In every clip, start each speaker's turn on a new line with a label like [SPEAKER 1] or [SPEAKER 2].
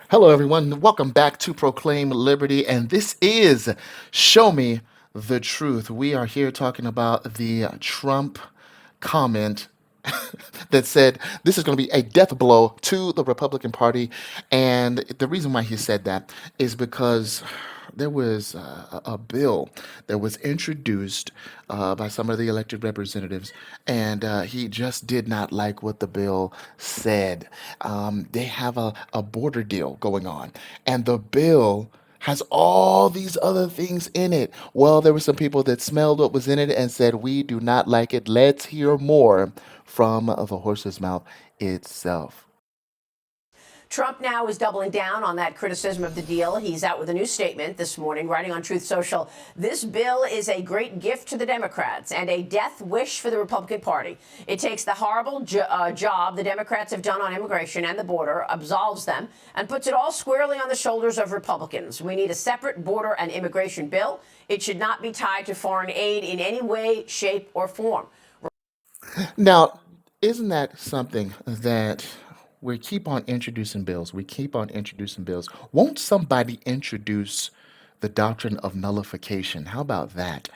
[SPEAKER 1] Hello, everyone. Welcome back to Proclaim Liberty, and this is Show Me the Truth. We are here talking about the Trump comment that said this is going to be a death blow to the Republican Party. And the reason why he said that is because there was a bill that was introduced by some of the elected representatives, and he just did not like what the bill said. They have a border deal going on, and the bill has all these other things in it. Well, there were some people that smelled what was in it and said, "We do not like it. Let's hear more from the horse's mouth itself."
[SPEAKER 2] Trump now is doubling down on that criticism of the deal. He's out with a new statement this morning, writing on Truth Social. This bill is a great gift to the Democrats and a death wish for the Republican Party. It takes the horrible job the Democrats have done on immigration and the border, absolves them, and puts it all squarely on the shoulders of Republicans. We need a separate border and immigration bill. It should not be tied to foreign aid in any way, shape, or form.
[SPEAKER 1] Now, isn't that something that we keep on introducing bills? We keep on introducing bills. Won't somebody introduce the doctrine of nullification? How about that?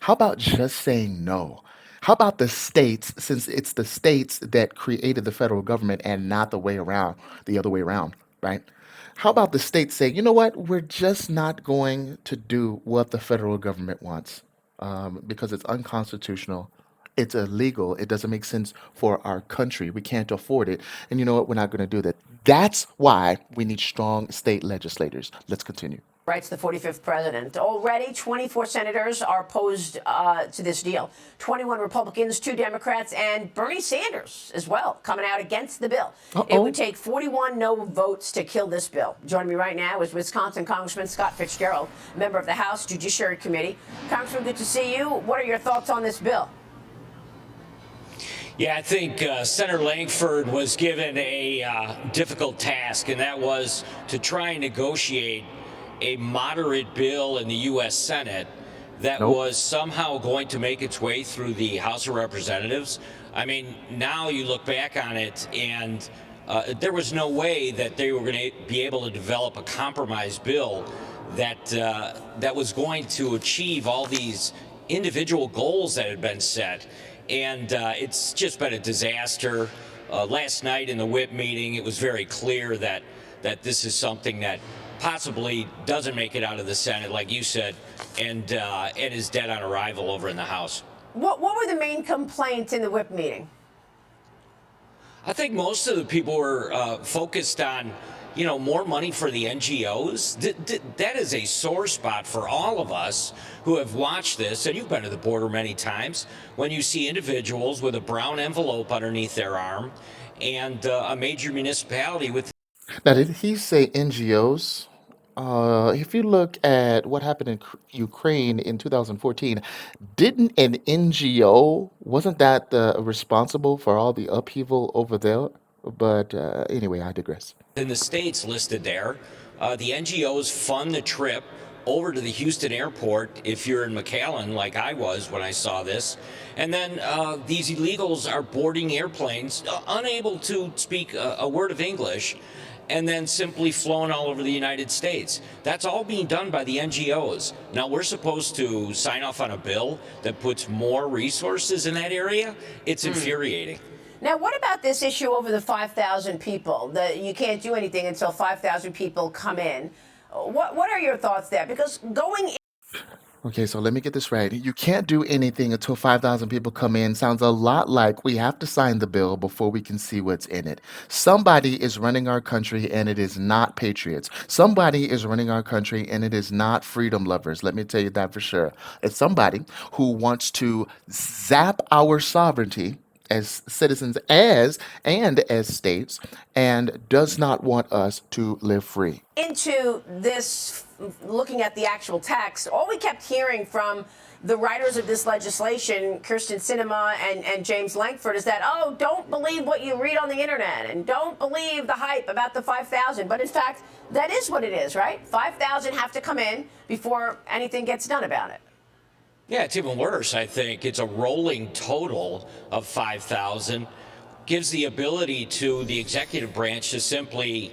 [SPEAKER 1] How about just saying no? How about the states, since it's the states that created the federal government and not the other way around, right? How about the states say, you know what, we're just not going to do what the federal government wants because it's unconstitutional, it's illegal. It doesn't make sense for our country. We can't afford it. And you know what? We're not going to do that. That's why we need strong state legislators. Let's continue.
[SPEAKER 2] Writes the 45th president. Already, 24 senators are opposed to this deal. 21 Republicans, 2 Democrats, and Bernie Sanders as well coming out against the bill. It would take 41 no votes to kill this bill. Joining me right now is Wisconsin Congressman Scott Fitzgerald, member of the House Judiciary Committee. Congressman, good to see you. What are your thoughts on this bill?
[SPEAKER 3] Yeah, I think Senator Lankford was given a difficult task, and that was to try and negotiate a moderate bill in the U.S. Senate that was somehow going to make its way through the House of Representatives. I mean, now you look back on it, and there was no way that they were going to be able to develop a compromise bill that was going to achieve all these individual goals that had been set. And it's just been a disaster. Last night in the whip meeting, it was very clear that this is something that possibly doesn't make it out of the Senate, like you said, and is dead on arrival over in the House.
[SPEAKER 2] What were the main complaints in the whip meeting?
[SPEAKER 3] I think most of the people were focused on, more money for the NGOs. That is a sore spot for all of us who have watched this, and you've been to the border many times, when you see individuals with a brown envelope underneath their arm and a major municipality with.
[SPEAKER 1] Now, did he say NGOs? If you look at what happened in Ukraine in 2014, didn't an NGO, wasn't that responsible for all the upheaval over there? But anyway, I digress.
[SPEAKER 3] In the states listed there, the NGOs fund the trip over to the Houston airport if you're in McAllen, like I was when I saw this. And then these illegals are boarding airplanes, unable to speak a word of English, and then simply flown all over the United States. That's all being done by the NGOs. Now, we're supposed to sign off on a bill that puts more resources in that area. It's infuriating.
[SPEAKER 2] Now, what about this issue over the 5,000 people? You can't do anything until 5,000 people come in. What are your thoughts there? Because going
[SPEAKER 1] Okay, so let me get this right. You can't do anything until 5,000 people come in. Sounds a lot like we have to sign the bill before we can see what's in it. Somebody is running our country and it is not patriots. Somebody is running our country and it is not freedom lovers. Let me tell you that for sure. It's somebody who wants to zap our sovereignty as citizens as states and does not want us to live free.
[SPEAKER 2] into this, looking at the actual text, all we kept hearing from the writers of this legislation, Kirsten Sinema and James Lankford, is that, oh, don't believe what you read on the internet and don't believe the hype about the 5,000. But in fact, that is what it is, right? 5,000 have to come in before anything gets done about it.
[SPEAKER 3] Yeah, it's even worse, I think. It's a rolling total of 5,000. Gives the ability to the executive branch to simply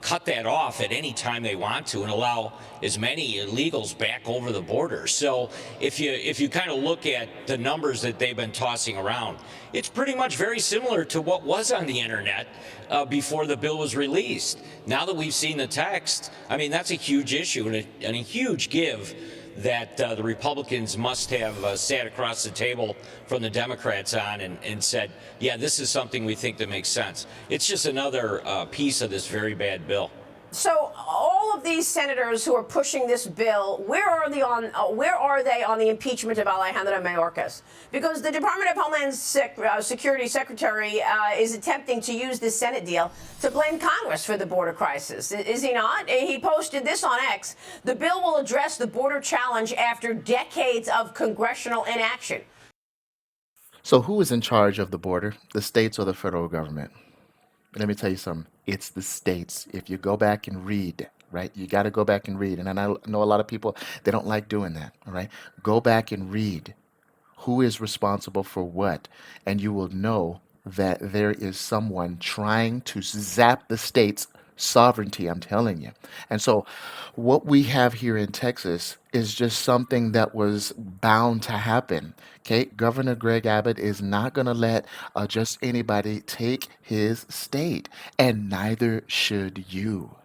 [SPEAKER 3] cut that off at any time they want to and allow as many illegals back over the border. So if you kind of look at the numbers that they've been tossing around, it's pretty much very similar to what was on the internet before the bill was released. Now that we've seen the text, I mean, that's a huge issue and a huge give that the Republicans must have sat across the table from the Democrats on and said, yeah, this is something we think that makes sense. It's just another piece of this very bad bill.
[SPEAKER 2] So all of these senators who are pushing this bill, where are they on the impeachment of Alejandro Mayorkas? Because the Department of Homeland Security Secretary is attempting to use this Senate deal to blame Congress for the border crisis. Is he not? He posted this on X. The bill will address the border challenge after decades of congressional inaction.
[SPEAKER 1] So who is in charge of the border, the states or the federal government? Let me tell you something. It's the states. If you go back and read, right? You got to go back and read. And I know a lot of people, they don't like doing that, all right? Go back and read who is responsible for what, and you will know that there is someone trying to zap the state's sovereignty, I'm telling you. And so what we have here in Texas is just something that was bound to happen. Okay, Governor Greg Abbott is not going to let just anybody take his state, and neither should you.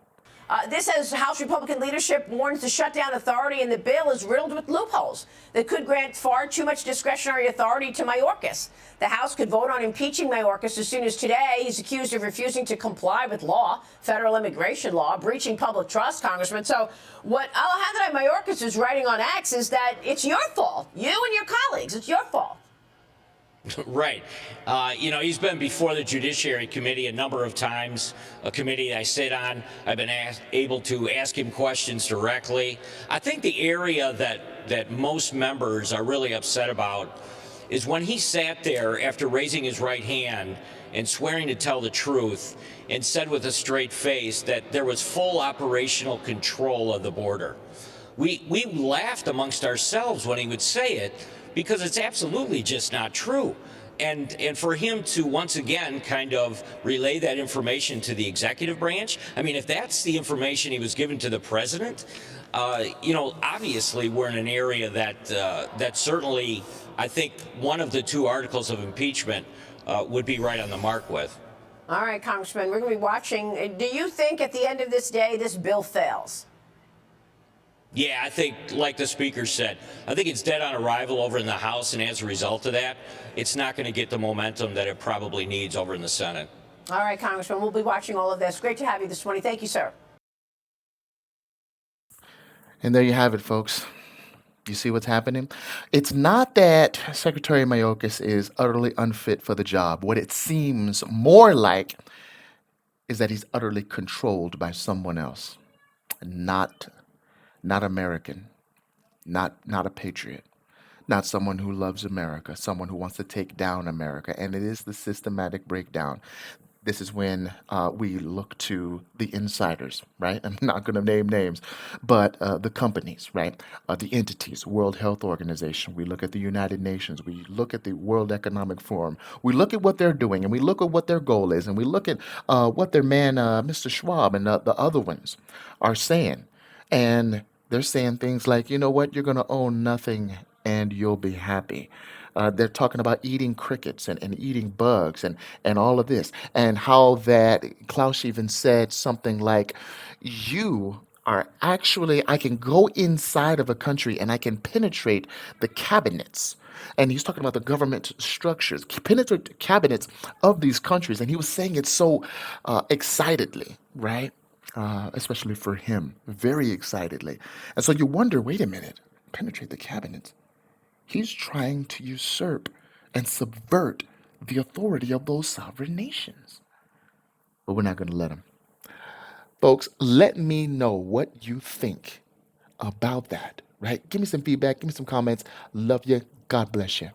[SPEAKER 2] This as House Republican leadership warns the shutdown authority in the bill is riddled with loopholes that could grant far too much discretionary authority to Mayorkas. The House could vote on impeaching Mayorkas as soon as today. He's accused of refusing to comply with law, federal immigration law, breaching public trust, Congressman. So what Alejandro Mayorkas is writing on X is that it's your fault. You and your colleagues, it's your fault.
[SPEAKER 3] Right. He's been before the Judiciary Committee a number of times, a committee I sit on. I've been able to ask him questions directly. I think the area that most members are really upset about is when he sat there after raising his right hand and swearing to tell the truth and said with a straight face that there was full operational control of the border. We laughed amongst ourselves when he would say it, because it's absolutely just not true. And for him to once again kind of relay that information to the executive branch, I mean, if that's the information he was given to the president, obviously we're in an area that certainly, I think, one of the two articles of impeachment would be right on the mark with.
[SPEAKER 2] All right, Congressman, we're going to be watching. Do you think at the end of this day this bill fails?
[SPEAKER 3] Yeah, I think, like the speaker said, I think it's dead on arrival over in the House, and as a result of that, it's not going to get the momentum that it probably needs over in the Senate.
[SPEAKER 2] All right, Congressman, we'll be watching all of this. Great to have you this morning. Thank you, sir.
[SPEAKER 1] And there you have it, folks. You see what's happening? It's not that Secretary Mayorkas is utterly unfit for the job. What it seems more like is that he's utterly controlled by someone else, not American, not a patriot, not someone who loves America, someone who wants to take down America. And it is the systematic breakdown. This is when we look to the insiders, right? I'm not going to name names, but the companies, right? The entities, World Health Organization. We look at the United Nations. We look at the World Economic Forum. We look at what they're doing, and we look at what their goal is, and we look at what their man, Mr. Schwab, and the other ones are saying. And they're saying things like, you know what, you're going to own nothing and you'll be happy. They're talking about eating crickets and eating bugs and all of this. And how that Klaus even said something like, you are actually, I can go inside of a country and I can penetrate the cabinets. And he's talking about the government structures, penetrate the cabinets of these countries. And he was saying it so excitedly, right? Especially for him, very excitedly. And so you wonder, wait a minute, penetrate the cabinets. He's trying to usurp and subvert the authority of those sovereign nations. But we're not going to let him. Folks, let me know what you think about that, right? Give me some feedback, give me some comments. Love you. God bless you.